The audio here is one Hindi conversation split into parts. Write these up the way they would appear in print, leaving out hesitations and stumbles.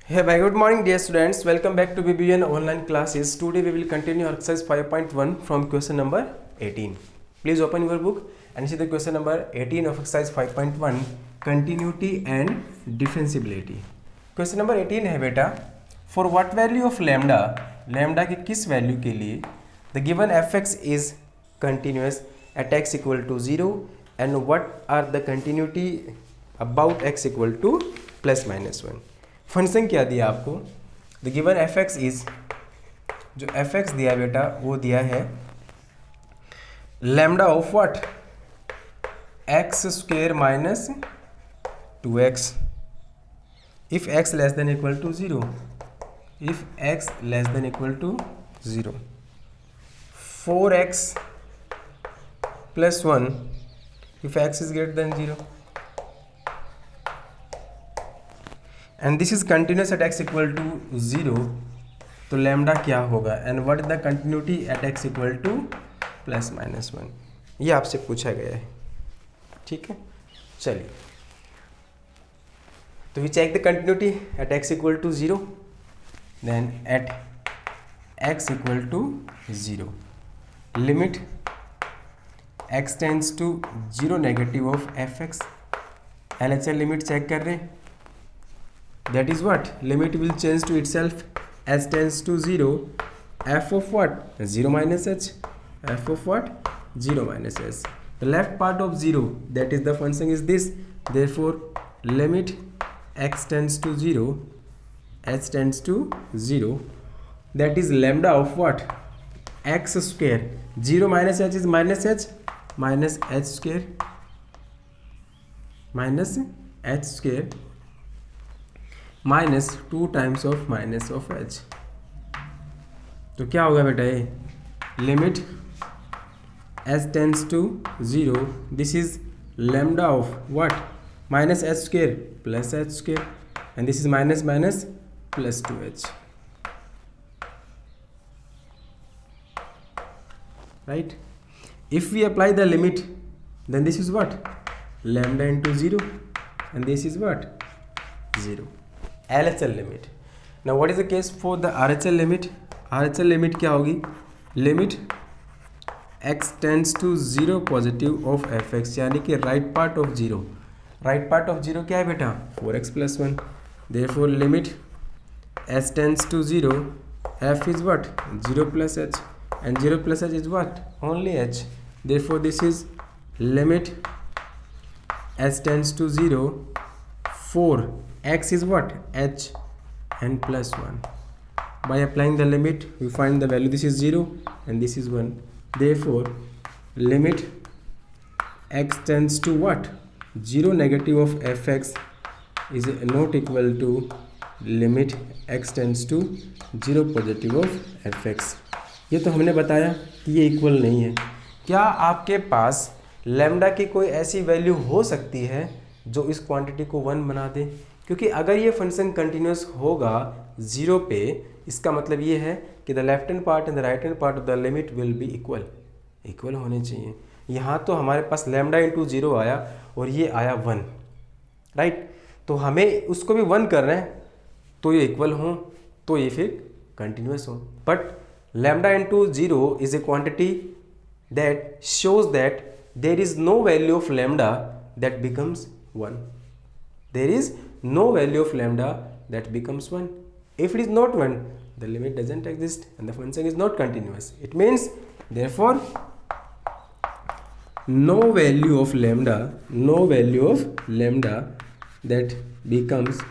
Hey, by good morning, dear students. Welcome back to BBN online classes. Today we will continue our exercise 5.1 from question number 18. Please open your book and see the question number 18 of exercise 5.1, continuity and differentiability. Question number 18 है बेटा, for what value of lambda, lambda के किस वैल्यू के लिए the given fx is continuous at x equal to 0 and what are the continuity about x equal to plus minus 1. Function क्या दिया आपको, the given F X is, जो एफ एक्स दिया बेटा वो दिया है lambda of what, X square minus 2x if X less than equal to 0, if X less than equal to 0, 4x plus 1 if X is greater than 0 and this is continuous at x equal to 0. तो लैम्डा क्या होगा and what is the continuity at x equal two plus minus 1, ये आपसे पूछा गया है. ठीक है, चलिए तो we check the continuity at x equal to 0, then at x equal to 0 limit x tends to 0 negative of fx. LHL limit check कर रहे हैं, that is what, limit will change to itself as tends to 0, f of what, 0 minus h, f of what, 0 minus h. The left part of 0, that is the function is this, therefore limit x tends to 0, h tends to 0, that is lambda of what, x square, 0 minus h is minus h, minus h square, minus h square minus 2 times of minus of H. तो क्या होगा बेटा, ये limit H tends to 0, this is lambda of what, minus H square plus H square and this is minus minus plus 2h. Right, if we apply the limit then this is what, lambda into 0 and this is what, 0. LHL limit. Now what is the case for the RHL limit? RHL limit क्या होगी, limit x tends to 0 positive of fx, यानी कि right part of 0. Right part of 0 क्या है बेटा, 4x plus 1. Therefore limit h tends to 0, f is what, 0 plus h and 0 plus h is what, only h. Therefore this is limit h tends to 0, 4 x is what, h and plus 1. By applying the limit we find the value, this is 0 and this is 1. Therefore limit x tends to what, 0 negative of fx is not equal to limit x tends to 0 positive of fx. ये तो हमने बताया कि ये इक्वल नहीं है. क्या आपके पास लैम्डा की कोई ऐसी वैल्यू हो सकती है जो इस क्वांटिटी को 1 बना दे? क्योंकि अगर ये फंक्शन कंटिन्यूस होगा 0 पे, इसका मतलब ये है कि the left hand part and the right hand part of the limit will be equal होने चाहिए. यहाँ तो हमारे पास लैम्डा इंटू 0 आया और ये आया 1. राइट, तो हमें उसको भी 1 करना है तो ये इक्वल हो, तो ये फिर कंटिन्यूस हो. But lambda into 0 is a quantity that shows that there is no value of lambda that becomes 1. There is no value of lambda that becomes 1. If it is not 1, the limit doesn't exist and the function is not continuous. It means therefore no value of lambda that becomes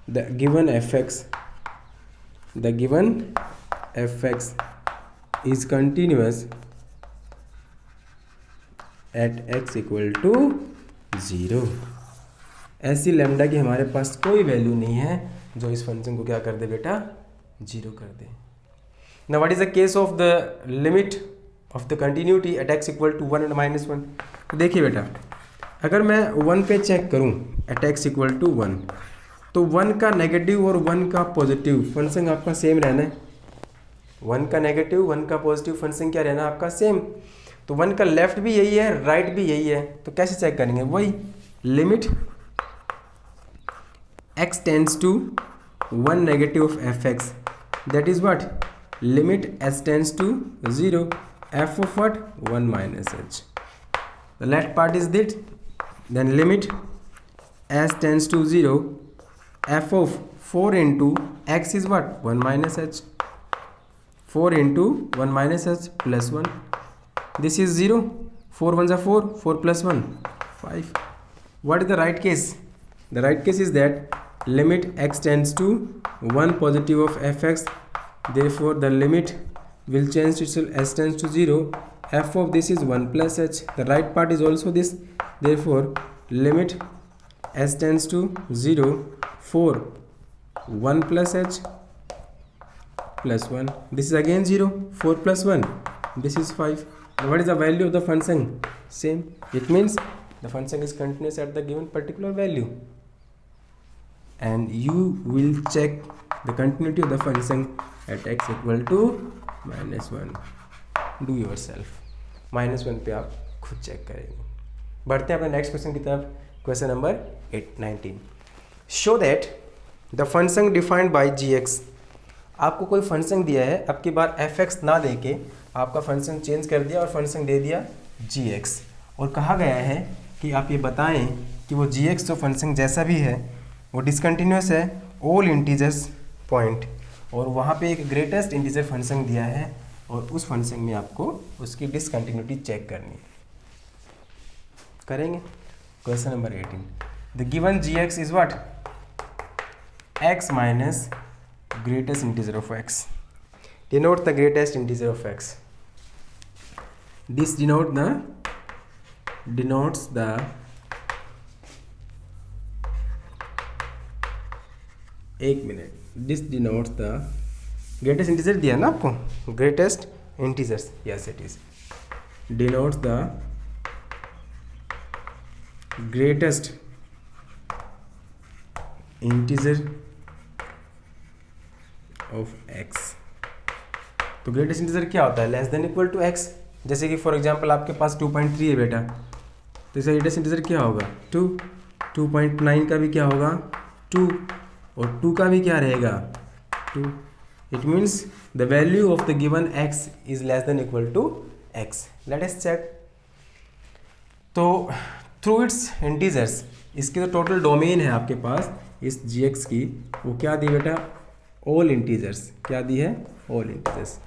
the given fx is continuous at x equal to 0. ऐसी लैम्डा की हमारे पास कोई वैल्यू नहीं है जो इस फंक्शन को क्या कर दे बेटा, 0 कर दे. Now what is the case of the limit of the continuity at x equal to 1 and minus 1. तो देखिए बेटा, अगर मैं 1 पे चेक करूं एट x इक्वल टू 1, तो 1 का नेगेटिव और 1 का पॉजिटिव फंक्शन आपका सेम रहना है. 1 का नेगेटिव 1 का पॉजिटिव फंक्शन क्या रहना है आपका, सेम. तो 1 का लेफ्ट भी यही है, राइट भी यही है, तो कैसे चेक करेंगे, वही limit x tends to 1 negative of fx, that is what, limit s tends to 0 f of what, 1 minus h. The left part is this, then limit s tends to 0 f of 4 into x is what, 1 minus h, 4 into 1 minus h plus 1, this is 0, 4 ones are 4, 4 plus 1 5. What is the right case? The right case is that limit x tends to 1 positive of fx, therefore the limit will change to itself, s tends to 0, f of this is 1 plus h. The right part is also this, therefore limit s tends to 0 4 1 plus h plus 1, this is again 0, 4 plus 1, this is 5. What is the value of the function? Same. It means the function is continuous at the given particular value, and you will check the continuity of the function at x equal to -1. Do yourself. -1 पे आप खुद चेक करेंगे. बढ़ते हैं अपने नेक्स्ट क्वेश्चन की तरफ. Question number 19. Show that the function defined by gx. आपको कोई फंक्शन दिया है, अब की बार fx ना दे के आपका फंक्शन चेंज कर दिया और फंक्शन दे दिया gx, और कहा गया है कि आप ये बताएं कि वो gx जो फंक्शन जैसा भी है वो डिसकंटिन्यूस है ऑल इंटीजर्स पॉइंट, और वहाँ पे एक ग्रेटेस्ट इंटीजर फंक्शन दिया है और उस फंक्शन में आपको उसकी डिसकंटिन्यूटी चेक करनी है. करेंगे. Question number 18. The given gx is what, x minus greatest integer of x. Denote the greatest integer of x. This denotes the एक minute, this denotes the greatest integer दिया ना आपको, greatest integers, yes it is, denotes the greatest integer of x. तो ग्रेटेस्ट इंटीजर क्या होता है, less than equal to x. जैसे कि फॉर एग्जांपल आपके पास 2.3 है बेटा, तो इसका ग्रेटेस्ट इंटीजर क्या होगा 2. 2.9 का भी क्या होगा 2, और 2 का भी क्या रहेगा 2. It means the value of the given x is less than equal to x. Let us check. तो थ्रू इट्स इंटीजर्स, इसकी तो टोटल डोमेन है आपके पास इस gx की, वो क्या दी बेटा, ऑल इंटीजर्स. क्या दी है, ऑल इंटीजर्स.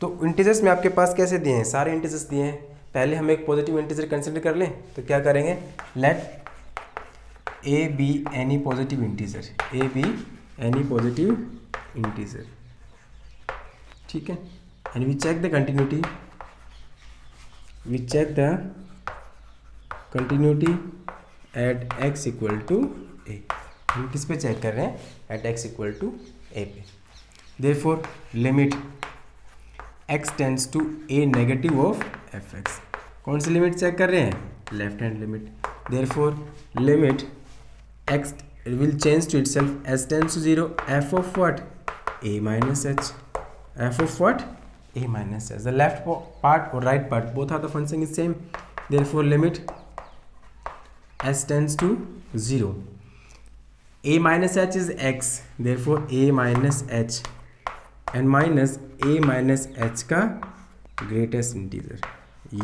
तो इंटीजर्स में आपके पास कैसे दिए हैं, सारे इंटीजर्स दिए हैं. पहले हम एक पॉजिटिव इंटीजर कंसिडर कर लें, तो क्या करेंगे, let a be any positive integer, a be any positive integer. ठीक है. And we check the continuity, we check the continuity at x equal to a. हम किस पे चेक कर रहे हैं, at x equal to a पे. Therefore limit x tends to a negative of fx. कौन सी लिमिट चेक कर रहे हैं, left hand limit. Therefore limit x will change to itself s tends to 0 f of what, a minus h, f of what, a minus h. The left part और right part both are the function is same. Therefore limit s tends to 0, a minus h is x, therefore a minus h, and minus a minus h का ग्रेटेस्ट इंटीजर.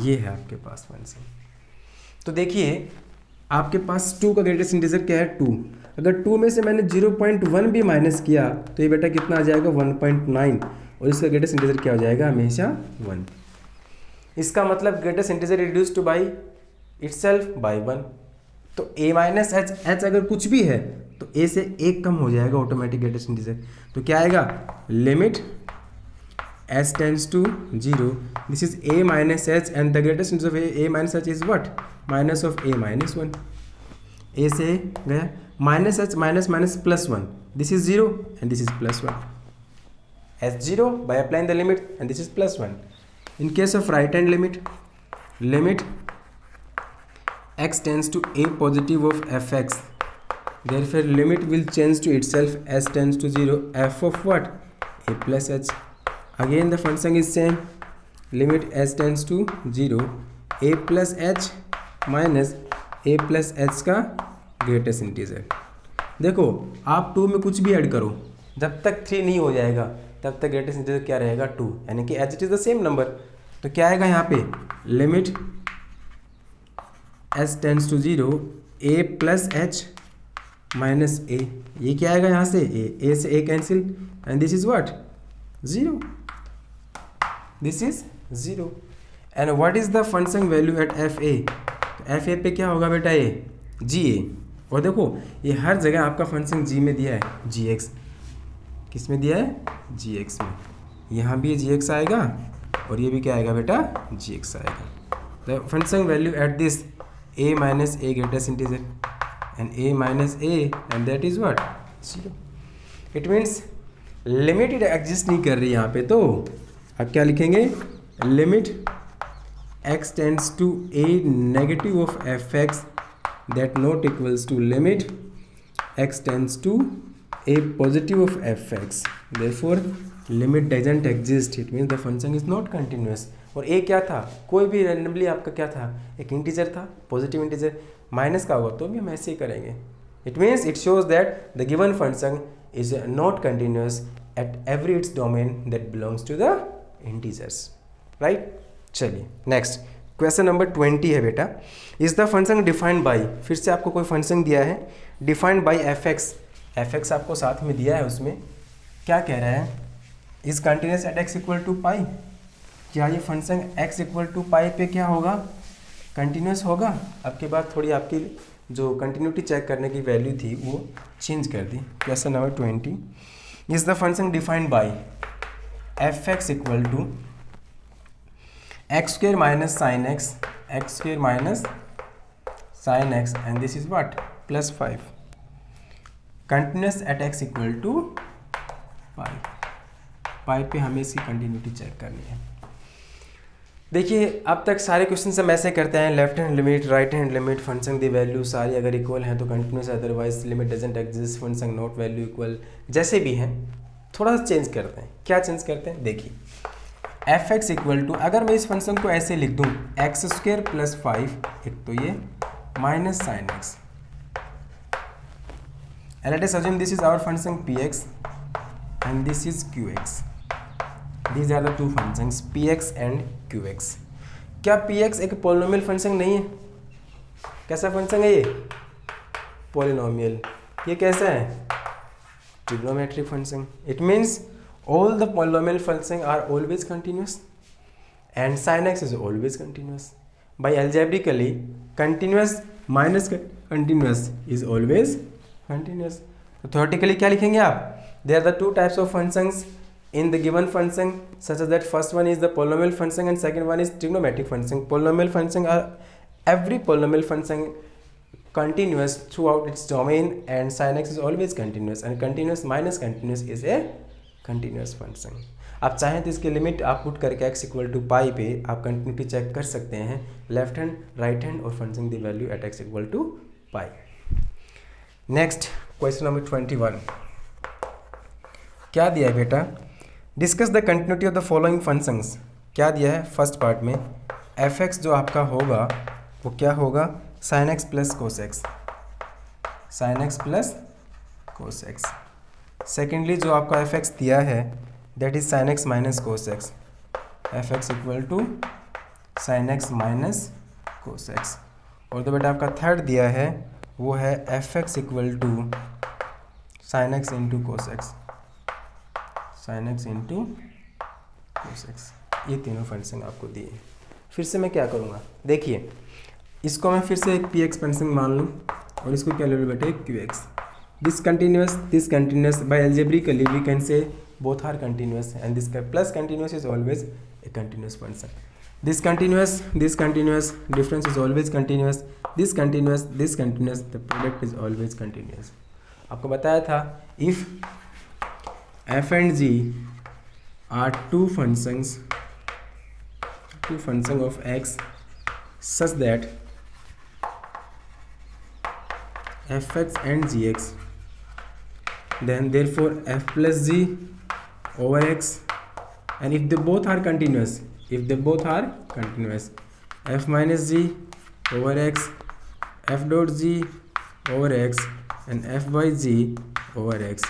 ये है आपके पास फंक्शन. तो देखिए आपके पास 2 का ग्रेटेस्ट इंटीजर क्या है 2. अगर 2 में से मैंने 0.1 भी माइनस किया तो ये बेटा कितना आ जाएगा 1.9, और इसका ग्रेटेस्ट इंटीजर क्या हो जाएगा हमेशा 1. इसका मतलब greatest integer reduce two by itself by 1. तो a माइनस एच, एच अगर कुछ भी है तो a से 1 कम हो जाएगा ऑटोमेटिक ग्रेटेस्ट इंटीजर. तो क्या आएगा, limit s tends to 0, this is a minus H, and the greatest integer of a minus H is what, minus of a minus 1. a से गया minus H minus minus plus 1, this is 0 and this is plus 1. s0 by applying the limit, and this is plus 1. In case of right hand limit, limit x tends to a positive of fx, therefore limit will change to itself, s tends to 0 f of what, a plus h. Again the function is same, limit s tends to 0 a plus h minus a plus h का greatest integer. देखो आप 2 में कुछ भी ऐड करो, जब तक 3 नहीं हो जाएगा तब तक ग्रेटेस्ट इंटीजर क्या रहेगा 2, यानी कि as it is the same number. तो क्या आएगा यहाँ पे limit s tends to 0 a plus h minus a, ये क्या आएगा यहाँ से a से a cancel and this is what 0, this is 0। And what is the function value at f a, f a पे क्या होगा बेटा ये जी ए, और देखो ये हर जगह आपका फंक्शन जी में दिया है, जी एक्स किस में दिया है जी एक्स में, यहाँ भी जी एक्स आएगा और ये भी क्या आएगा बेटा जी एक्स आएगा। The function value at this a minus A greatest integer and a minus A and that is what 0। It means limit exist नहीं कर रही यहाँ पे, तो अब क्या लिखेंगे limit x tends to a negative of F X that not equals to limit x tends to a positive of fx, therefore limit doesn't exist, it means the function is not continuous। और a क्या था, कोई भी randomly आपका क्या था एक इंटीजर था, पॉजिटिव इंटीजर, माइनस का होगा तो भी हम ऐसे ही करेंगे। it means it shows that the given function is not continuous at every its domain that belongs to the integers, right। चलिए नेक्स्ट क्वेश्चन नंबर 20 है बेटा, is the function defined by, फिर से आपको कोई फंक्शन दिया है डिफाइंड बाई एफ एक्स आपको साथ में दिया है, उसमें क्या कह रहा है is continuous at x equal to pi, क्या ये function x equal to pi पे क्या होगा कंटिन्यूस होगा। अब के बाद थोड़ी आपकी जो कंटिन्यूटी चेक करने की वैल्यू थी वो चेंज कर दी। Question number 20 is the function defined by f x equal to x square minus sine x, x square minus sine x and this is what plus 5, continuous at x equal to pi, pi पे हमें इसकी कंटिन्यूटी चेक करनी है। देखिए अब तक सारे क्वेश्चन हम ऐसे करते हैं, left hand limit right hand limit, function दी वैल्यू सारी अगर इक्वल है तो continuous, otherwise limit doesn't exist, function not value equal, जैसे भी हैं थोड़ा सा चेंज करते हैं। क्या चेंज करते हैं देखिए, एफ एक्स इक्वल टू, अगर मैं इस फंक्शन को ऐसे लिख दूँ एक्स स्क्वेयर प्लस 5, एक तो ये minus sine x, and let us assume this is our function px and this is qx, these are the two functions px and qx। क्या px एक पोलिनोमियल फंक्शन नहीं है, कैसा फंक्शन है ये पोलिनोमियल, ये कैसा है trigonometric function. It means all the polynomial functions are always continuous and sin x is always continuous। by algebraically continuous minus continuous is always continuous। तो theoretically क्या लिखेंगे आप, there are the two types of functions in the given function such as that first one is the polynomial function and second one is trigonometric function। polynomial function are every polynomial function continuous throughout its domain and sin x is always continuous and continuous minus continuous is a continuous function। आप चाहें तो इसके लिमिट आप पुट करके x इक्वल टू पाई पे आप कंटिन्यूटी चेक कर सकते हैं, लेफ्ट हैंड राइट हैंड और function the value at x equal to pi. Next question number 21 क्या दिया है बेटा, discuss the continuity of the following functions. क्या दिया है फर्स्ट पार्ट में एफ एक्स जो आपका होगा वो क्या होगा sine X plus cos X, sine X plus cos X. Secondly जो आपका एफ एक्स दिया है that is sine X minus cos x, F x equal to sine X minus cos X. और तो बेटा आपका थर्ड दिया है वो है F x equal to sine X into cos X, sine X into cos X. ये तीनों फंक्शन आपको दिए। फिर से मैं क्या करूँगा देखिए, इसको मैं फिर से एक पी एक्स फंक्शन मान लूँ और इसको क्या ले लूँ बेटे Q x. this continuous by algebraically we can say both are continuous and this plus continuous is always a continuous function। this continuous difference is always continuous, this continuous the product is always continuous। आपको बताया था if f and g are two functions of x such that fx and gx then therefore f plus g over x, and if they both are continuous f minus g over x, f dot g over x and f by g over x,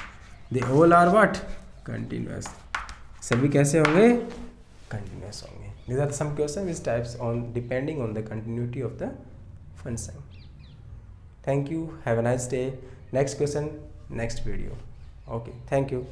they all are what? Continuous. सभी कैसे होंगे? Continuous होंगे. These are some questions which types on depending on the continuity of the function. Thank you. Have a nice day. Next question, next video. Okay. Thank you.